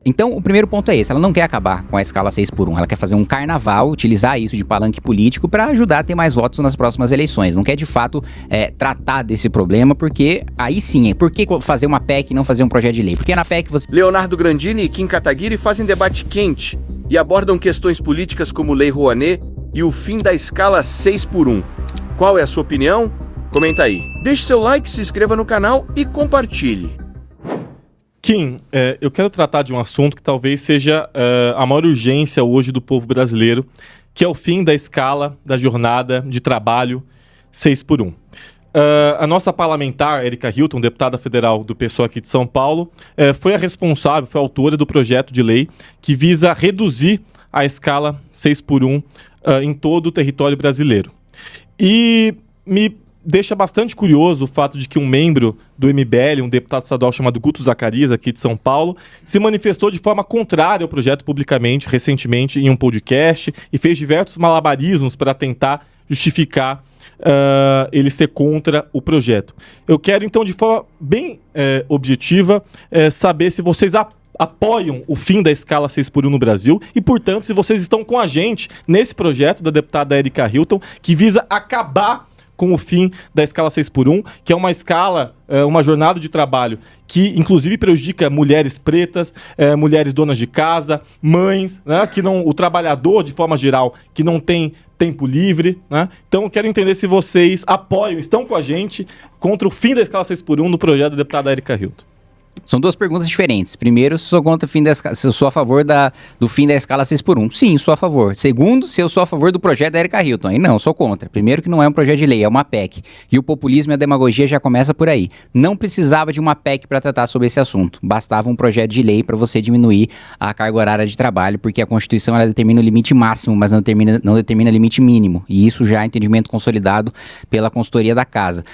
Então, o primeiro ponto é esse, ela não quer acabar com a escala 6x1, ela quer fazer um carnaval, utilizar isso de palanque político para ajudar a ter mais votos nas próximas eleições. Não quer, de fato, tratar desse problema, porque aí sim, por que fazer uma PEC e não fazer um projeto de lei? Porque na PEC você... Leonardo Grandini e Kim Kataguiri fazem debate quente e abordam questões políticas como Lei Rouanet e o fim da escala 6x1. Qual é a sua opinião? Comenta aí. Deixe seu like, se inscreva no canal e compartilhe. Kim, eu quero tratar de um assunto que talvez seja a maior urgência hoje do povo brasileiro, que é o fim da escala da jornada de trabalho 6x1. A nossa parlamentar, Erika Hilton, deputada federal do PSOL aqui de São Paulo, foi a responsável, foi a autora do projeto de lei que visa reduzir a escala 6x1 em todo o território brasileiro. E me deixa bastante curioso o fato de que um membro do MBL, um deputado estadual chamado Guto Zacarias, aqui de São Paulo, se manifestou de forma contrária ao projeto publicamente, recentemente, em um podcast, e fez diversos malabarismos para tentar justificar ele ser contra o projeto. Eu quero, então, de forma bem objetiva, saber se vocês apoiam o fim da escala 6x1 no Brasil e, portanto, se vocês estão com a gente nesse projeto da deputada Erika Hilton, que visa acabar com o fim da escala 6x1, que é uma escala, uma jornada de trabalho que, inclusive, prejudica mulheres pretas, mulheres donas de casa, mães, né, o trabalhador, de forma geral, que não tem tempo livre, né? Então, eu quero entender se vocês apoiam, estão com a gente contra o fim da escala 6x1 no projeto da deputada Erika Hilton. São duas perguntas diferentes. Primeiro, se eu sou a favor do fim da escala 6x1. Sim, sou a favor. Segundo, se eu sou a favor do projeto da Erika Hilton. Aí não, sou contra. Primeiro que não é um projeto de lei, é uma PEC. E o populismo e a demagogia já começa por aí. Não precisava de uma PEC para tratar sobre esse assunto. Bastava um projeto de lei para você diminuir a carga horária de trabalho, porque a Constituição ela determina o limite máximo, mas não determina limite mínimo. E isso já é entendimento consolidado pela consultoria da casa.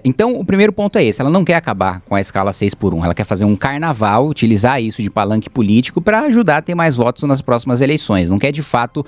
Então, o primeiro ponto é esse. Ela não quer acabar com a escala 6x1. Ela quer fazer um carnaval, utilizar isso de palanque político para ajudar a ter mais votos nas próximas eleições. Não quer, de fato,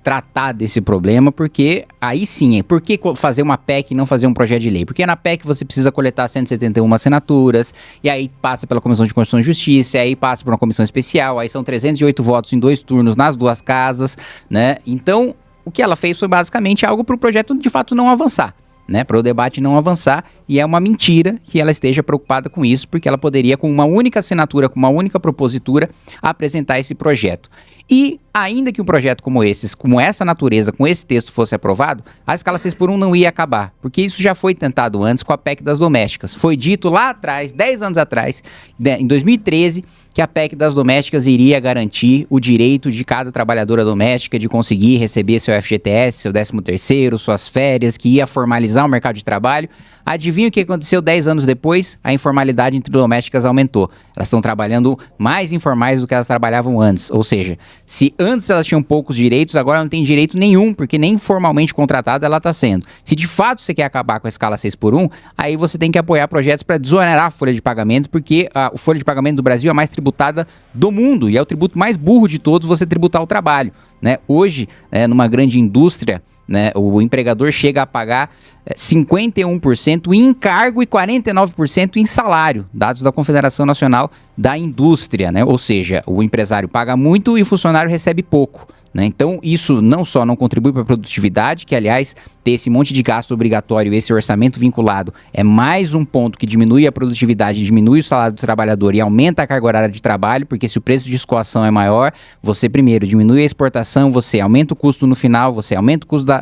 tratar desse problema, porque aí sim, por que fazer uma PEC e não fazer um projeto de lei? Porque na PEC você precisa coletar 171 assinaturas, e aí passa pela Comissão de Constituição e Justiça, e aí passa por uma comissão especial, aí são 308 votos em 2 turnos nas 2 casas, né? Então, o que ela fez foi basicamente algo para o projeto, de fato, não avançar, né, para o debate não avançar, e é uma mentira que ela esteja preocupada com isso, porque ela poderia, com uma única assinatura, com uma única propositura, apresentar esse projeto. E, ainda que um projeto como essa natureza, com esse texto fosse aprovado, a escala 6x1 não ia acabar, porque isso já foi tentado antes com a PEC das domésticas. Foi dito lá atrás, 10 anos atrás, em 2013, que a PEC das domésticas iria garantir o direito de cada trabalhadora doméstica de conseguir receber seu FGTS, seu 13º, suas férias, que ia formalizar o mercado de trabalho. Adivinha o que aconteceu 10 anos depois? A informalidade entre domésticas aumentou. Elas estão trabalhando mais informais do que elas trabalhavam antes. Ou seja, se antes elas tinham poucos direitos, agora não tem direito nenhum, porque nem formalmente contratada ela está sendo. Se de fato você quer acabar com a escala 6x1, aí você tem que apoiar projetos para desonerar a folha de pagamento, porque a folha de pagamento do Brasil é a mais tributada do mundo, e é o tributo mais burro de todos você tributar o trabalho, né? Hoje, numa grande indústria, né, o empregador chega a pagar 51% em encargo e 49% em salário, dados da Confederação Nacional da Indústria, né? Ou seja, o empresário paga muito e o funcionário recebe pouco, né? Então, isso não só não contribui para a produtividade, que, aliás, ter esse monte de gasto obrigatório e esse orçamento vinculado é mais um ponto que diminui a produtividade, diminui o salário do trabalhador e aumenta a carga horária de trabalho, porque se o preço de escoação é maior, você primeiro diminui a exportação, você aumenta o custo no final, você aumenta o custo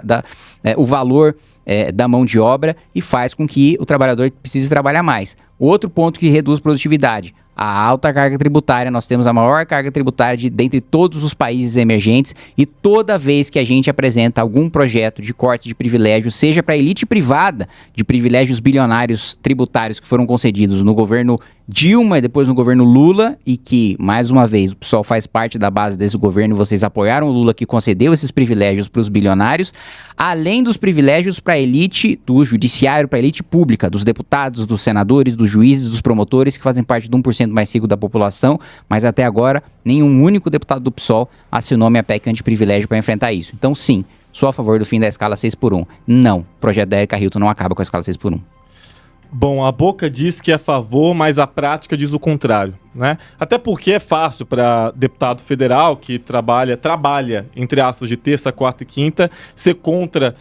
o valor da mão de obra e faz com que o trabalhador precise trabalhar mais. Outro ponto que reduz produtividade, a alta carga tributária. Nós temos a maior carga tributária dentre todos os países emergentes, e toda vez que a gente apresenta algum projeto de corte de privilégios, seja para a elite privada, de privilégios bilionários tributários que foram concedidos no governo Dilma e depois no governo Lula, e que, mais uma vez, o pessoal faz parte da base desse governo, vocês apoiaram o Lula que concedeu esses privilégios para os bilionários, além dos privilégios para a elite do judiciário, para a elite pública, dos deputados, dos senadores, dos juízes, dos promotores, que fazem parte do 1% mais rico da população, mas até agora nenhum único deputado do PSOL assinou minha PEC antiprivilégio para enfrentar isso. Então, sim, sou a favor do fim da escala 6x1. Não, o projeto da Erika Hilton não acaba com a escala 6x1. Bom, a boca diz que é a favor, mas a prática diz o contrário, né? Até porque é fácil para deputado federal que trabalha, entre aspas, de terça, quarta e quinta, ser contra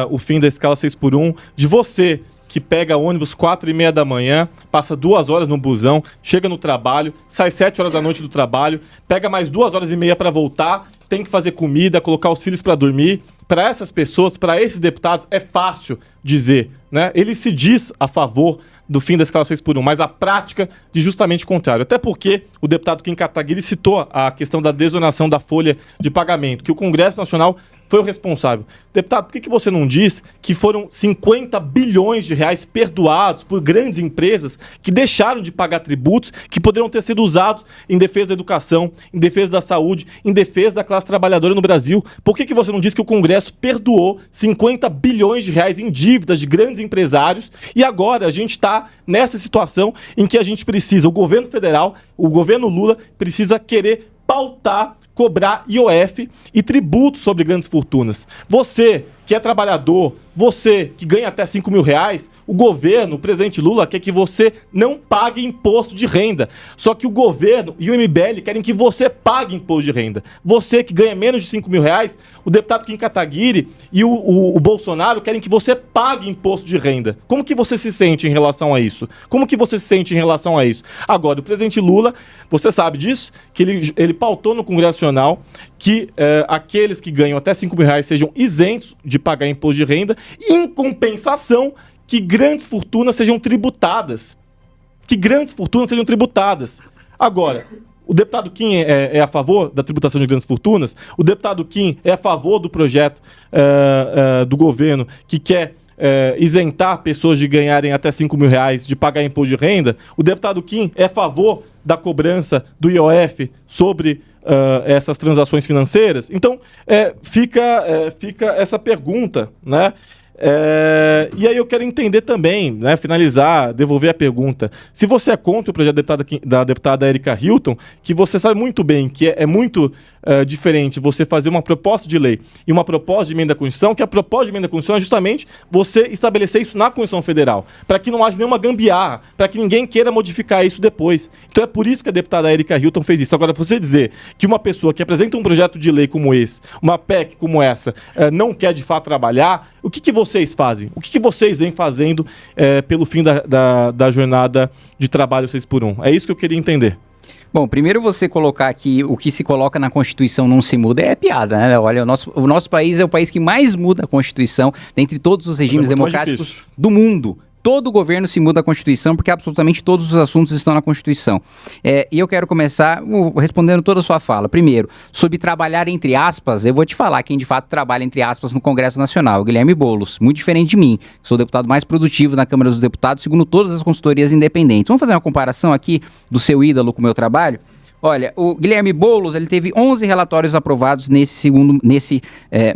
o fim da escala 6x1, de você que pega ônibus 4h30 da manhã, passa 2 horas no busão, chega no trabalho, sai 7 horas da noite do trabalho, pega mais 2h30 para voltar, tem que fazer comida, colocar os filhos para dormir. Para essas pessoas, para esses deputados, é fácil dizer, né? Ele se diz a favor do fim da escala 6x1, mas a prática diz justamente o contrário. Até porque o deputado Kim Kataguiri citou a questão da desoneраção da folha de pagamento, que o Congresso Nacional foi o responsável. Deputado, por que você não diz que foram 50 bilhões de reais perdoados por grandes empresas que deixaram de pagar tributos que poderiam ter sido usados em defesa da educação, em defesa da saúde, em defesa da classe trabalhadora no Brasil? Por que você não diz que o Congresso perdoou 50 bilhões de reais em dívidas de grandes empresários e agora a gente está nessa situação em que a gente precisa, o governo federal, o governo Lula precisa querer pautar, cobrar IOF e tributos sobre grandes fortunas. Você que é trabalhador, você que ganha até 5 mil reais, o governo, o presidente Lula, quer que você não pague imposto de renda. Só que o governo e o MBL querem que você pague imposto de renda. Você que ganha menos de 5 mil reais, o deputado Kim Kataguiri e o Bolsonaro querem que você pague imposto de renda. Como que você se sente em relação a isso? Como que você se sente em relação a isso? Agora, o presidente Lula, você sabe disso, que ele pautou no Congresso Nacional que aqueles que ganham até 5 mil reais sejam isentos de pagar imposto de renda, em compensação que grandes fortunas sejam tributadas. Que grandes fortunas sejam tributadas. Agora, o deputado Kim é a favor da tributação de grandes fortunas? O deputado Kim é a favor do projeto do governo que quer isentar pessoas de ganharem até 5 mil reais de pagar imposto de renda? O deputado Kim é a favor da cobrança do IOF sobre essas transações financeiras? Então, fica essa pergunta, né? E aí eu quero entender também, né, finalizar, devolver a pergunta. Se você é contra o projeto da deputada Erika Hilton, que você sabe muito bem que é muito diferente você fazer uma proposta de lei e uma proposta de emenda à Constituição, que a proposta de emenda à Constituição é justamente você estabelecer isso na Constituição Federal, para que não haja nenhuma gambiarra, para que ninguém queira modificar isso depois. Então é por isso que a deputada Erika Hilton fez isso. Agora, você dizer que uma pessoa que apresenta um projeto de lei como esse, uma PEC como essa, não quer de fato trabalhar, o que vocês fazem? O que vocês vêm fazendo pelo fim da jornada de trabalho 6x1? É isso que eu queria entender. Bom, primeiro você colocar que o que se coloca na Constituição não se muda é piada, né? Olha, o nosso país é o país que mais muda a Constituição dentre todos os regimes democráticos do mundo. Todo governo se muda a Constituição porque absolutamente todos os assuntos estão na Constituição. E eu quero começar respondendo toda a sua fala. Primeiro, sobre trabalhar entre aspas, eu vou te falar quem de fato trabalha entre aspas no Congresso Nacional, Guilherme Boulos, muito diferente de mim, que sou o deputado mais produtivo na Câmara dos Deputados, segundo todas as consultorias independentes. Vamos fazer uma comparação aqui do seu ídolo com o meu trabalho? Olha, o Guilherme Boulos, ele teve 11 relatórios aprovados nesse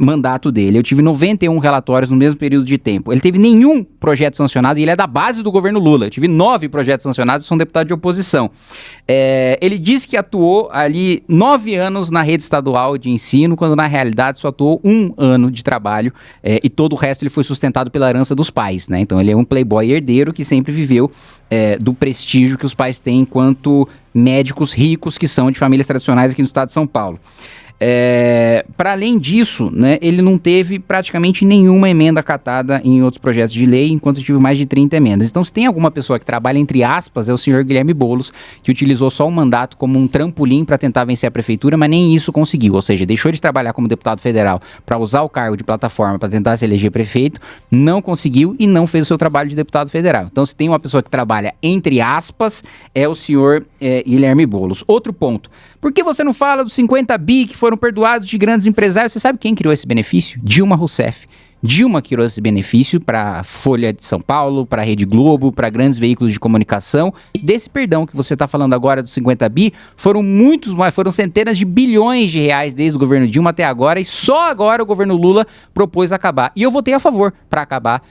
mandato dele. Eu tive 91 relatórios no mesmo período de tempo. Ele teve nenhum projeto sancionado e ele é da base do governo Lula. Eu tive 9 projetos sancionados e sou um deputado de oposição. Ele disse que atuou ali 9 anos na rede estadual de ensino, quando na realidade só atuou 1 ano de trabalho e todo o resto ele foi sustentado pela herança dos pais, né? Então ele é um playboy herdeiro que sempre viveu do prestígio que os pais têm enquanto médicos ricos que são de famílias tradicionais aqui no estado de São Paulo. Para além disso, né, ele não teve praticamente nenhuma emenda acatada em outros projetos de lei, enquanto eu tive mais de 30 emendas. Então, se tem alguma pessoa que trabalha entre aspas, é o senhor Guilherme Boulos, que utilizou só o mandato como um trampolim para tentar vencer a prefeitura, mas nem isso conseguiu. Ou seja, deixou de trabalhar como deputado federal para usar o cargo de plataforma para tentar se eleger prefeito, não conseguiu e não fez o seu trabalho de deputado federal. Então, se tem uma pessoa que trabalha entre aspas, é o senhor Guilherme Boulos. Outro ponto. Por que você não fala dos 50 bi que foram perdoados de grandes empresários? Você sabe quem criou esse benefício? Dilma Rousseff. Dilma criou esse benefício para a Folha de São Paulo, para a Rede Globo, para grandes veículos de comunicação. Desse perdão que você está falando agora dos 50 bi, foram muitos mais, foram centenas de bilhões de reais desde o governo Dilma até agora, e só agora o governo Lula propôs acabar. E eu votei a favor para acabar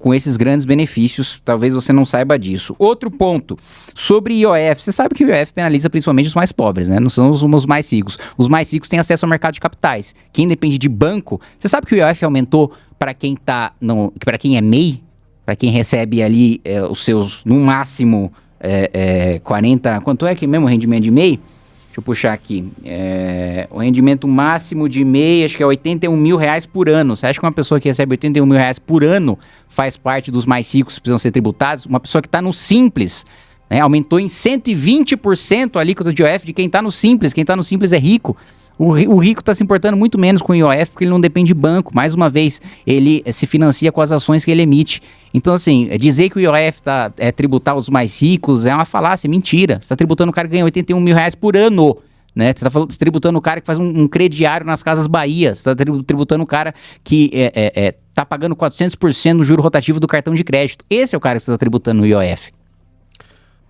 com esses grandes benefícios, talvez você não saiba disso. Outro ponto, sobre IOF, você sabe que o IOF penaliza principalmente os mais pobres, né? Não são os mais ricos. Os mais ricos têm acesso ao mercado de capitais. Quem depende de banco, você sabe que o IOF aumentou para quem é MEI? para quem recebe ali os seus, no máximo, 40... Quanto é que mesmo o rendimento de MEI? Deixa eu puxar aqui. O rendimento máximo de MEI, acho que é R$81 mil por ano. Você acha que uma pessoa que recebe R$81 mil por ano faz parte dos mais ricos que precisam ser tributados? Uma pessoa que está no Simples, né, aumentou em 120% a alíquota de IOF de quem está no Simples. Quem está no Simples é rico. O rico está se importando muito menos com o IOF porque ele não depende de banco. Mais uma vez, ele se financia com as ações que ele emite. Então, assim, dizer que o IOF é tributar os mais ricos é uma falácia, mentira. Você está tributando o cara que ganha R$81 mil por ano, né? Você está tributando o cara que faz um crediário nas Casas Bahia. Você está tributando o cara que está pagando 400% do juro rotativo do cartão de crédito. Esse é o cara que você está tributando no IOF.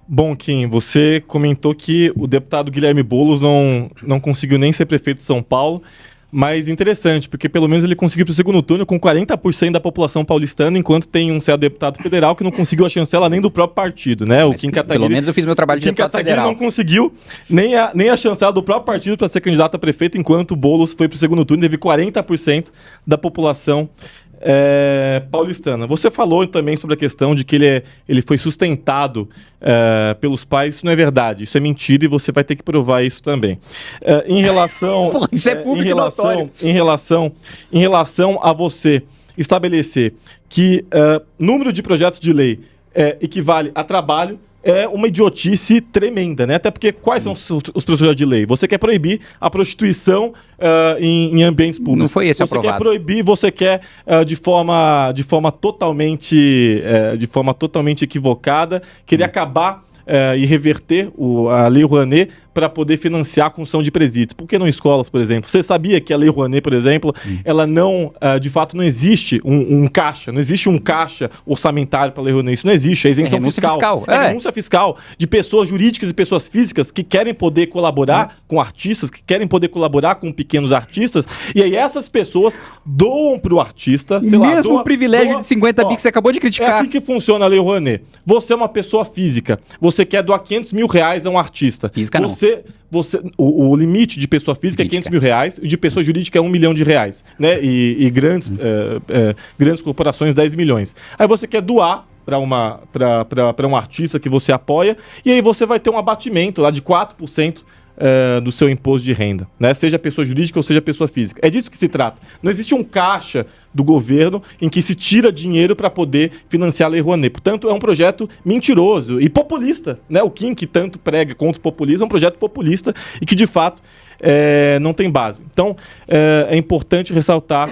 Bom, Kim, você comentou que o deputado Guilherme Boulos não conseguiu nem ser prefeito de São Paulo, mas interessante, porque pelo menos ele conseguiu para o segundo turno com 40% da população paulistana, enquanto tem um certo deputado federal que não conseguiu a chancela nem do próprio partido, né? O Kim Kataguiri, pelo menos eu fiz meu trabalho de deputado federal. Não conseguiu nem a chancela do próprio partido para ser candidato a prefeito, enquanto o Boulos foi para o segundo turno e teve 40% da população paulistana. Você falou também sobre a questão de que ele foi sustentado pelos pais. Isso não é verdade, isso é mentira e você vai ter que provar isso também. Em relação, isso é público e notório. Em relação a você estabelecer que número de projetos de lei equivale a trabalho, é uma idiotice tremenda, né? Até porque quais são os projetos de lei? Você quer proibir a prostituição em ambientes públicos. Não foi esse aprovado. Você quer proibir, você quer de forma totalmente equivocada, querer acabar e reverter a Lei Rouanet para poder financiar a construção de presídios. Por que não escolas, por exemplo? Você sabia que a Lei Rouanet, por exemplo, ela não, de fato, não existe um caixa, não existe um caixa orçamentário para a Lei Rouanet. Isso não existe, é isenção fiscal. É renúncia fiscal de pessoas jurídicas e pessoas físicas que querem poder colaborar com artistas, que querem poder colaborar com pequenos artistas, e aí essas pessoas doam para o artista, sei lá, mesmo o privilégio de 50 bi que você acabou de criticar. É assim que funciona a Lei Rouanet. Você é uma pessoa física, você quer doar R$500 mil a um artista. Física não. O limite de pessoa física é R$500 mil e de pessoa jurídica é R$1 milhão, né? E grandes corporações 10 milhões. Aí você quer doar para um artista que você apoia e aí você vai ter um abatimento lá de 4% do seu imposto de renda, né? Seja pessoa jurídica ou seja pessoa física. É disso que se trata. Não existe um caixa do governo em que se tira dinheiro para poder financiar a Lei Rouanet. Portanto, é um projeto mentiroso e populista, né? O Kim, que tanto prega contra o populismo, é um projeto populista e que, de fato, não tem base. Então, é importante ressaltar...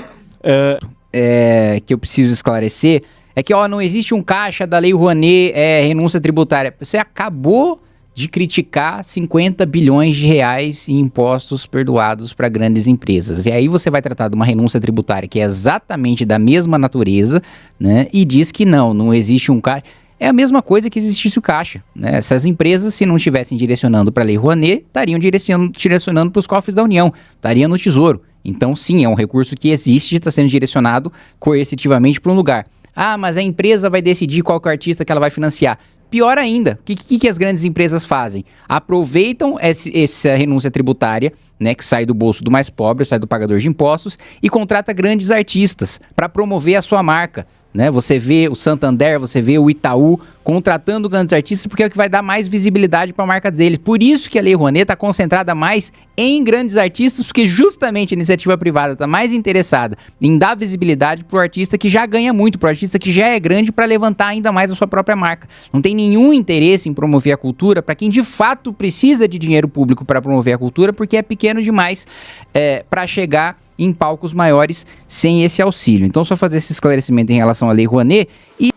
que eu preciso esclarecer é que não existe um caixa da Lei Rouanet, renúncia tributária. Você acabou de criticar 50 bilhões de reais em impostos perdoados para grandes empresas. E aí você vai tratar de uma renúncia tributária que é exatamente da mesma natureza, né? E diz que não existe um caixa. É a mesma coisa que existisse o caixa, né? Essas empresas, se não estivessem direcionando para a Lei Rouanet, estariam direcionando para os cofres da União, estariam no Tesouro. Então, sim, é um recurso que existe e está sendo direcionado coercitivamente para um lugar. Ah, mas a empresa vai decidir qual que é o artista que ela vai financiar. Pior ainda, o que as grandes empresas fazem? Aproveitam essa renúncia tributária, né, que sai do bolso do mais pobre, sai do pagador de impostos, e contrata grandes artistas para promover a sua marca. Né? Você vê o Santander, você vê o Itaú contratando grandes artistas porque é o que vai dar mais visibilidade para a marca deles. Por isso que a Lei Rouanet está concentrada mais em grandes artistas, porque justamente a iniciativa privada está mais interessada em dar visibilidade para o artista que já ganha muito, para o artista que já é grande, para levantar ainda mais a sua própria marca. Não tem nenhum interesse em promover a cultura para quem de fato precisa de dinheiro público para promover a cultura, porque é pequeno demais para chegar em palcos maiores sem esse auxílio. Então, só fazer esse esclarecimento em relação à Lei Rouanet e...